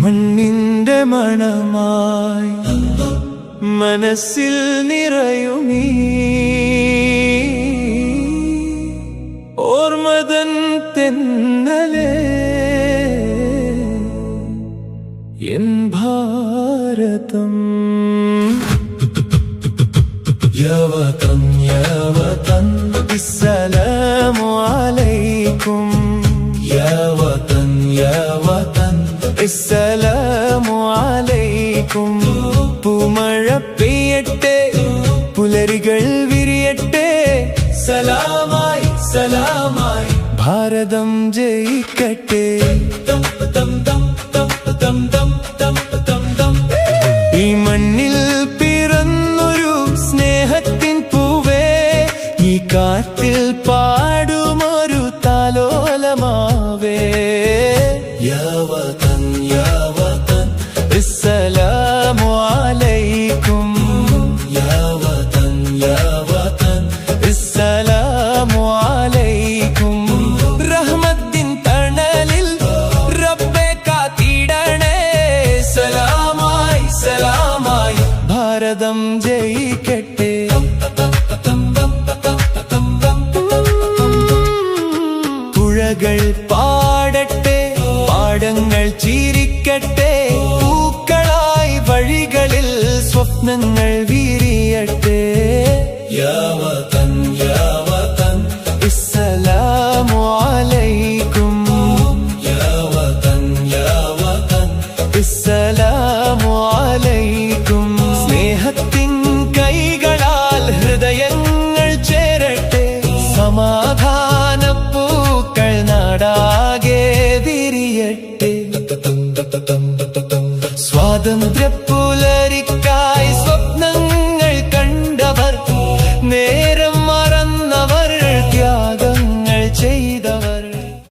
മണ്ണിന്റെ മണമായി മനസ്സിൽ നിറയുമീ ഓർമ്മതൻ തെന്നലേ എൻ ഭാരതം. യവതൻ യവതൻ അസ്സലാമു അലൈക്കും. യവതൻ യവതൻ അസ്സലാമു അലൈക്കും. പൂമഴ പെയ്യട്ടെ, പുലരികൾ വിരിയട്ടെ, സലാമായി സലാമായി ഭാരതം ജയിക്കട്ടെ. ഈ മണ്ണിൽ പിറന്നൊരു സ്നേഹത്തിൻ പൂവേ, ഈ കാറ്റിൽ പാടുമൊരു താലോലമാവേ. യവതൻ യവതൻ അസ്സലാമു അലൈക്കും. യവതൻ യവതൻ അസ്സലാമു അലൈക്കും. റഹ്മത്തിൻ തണലിൽ റബ്ബേ കാത്തിടണേ, സലാമായി സലാമായി ഭാരതം ജയിക്കട്ടെ. പുഴകൾ പാടട്ടെ, പാടങ്ങൾ ചിരിക്കട്ടെ, പൂക്കളായി വഴികളിൽ സ്വപ്നങ്ങൾ വിരിയട്ടെ. യവതൻ യവതൻ അസ്സലാമു അലൈക്കും. യവതൻ യവതൻ അസ്സലാമു അലൈക്കും. സ്നേഹത്തിൻ കൈകളാൽ ഹൃദയങ്ങൾ ചേരട്ടെ, സമാധാന പൂക്കൾ നാടാകെ വിരിയട്ടെ. സ്വാതന്ത്ര്യ പുലരി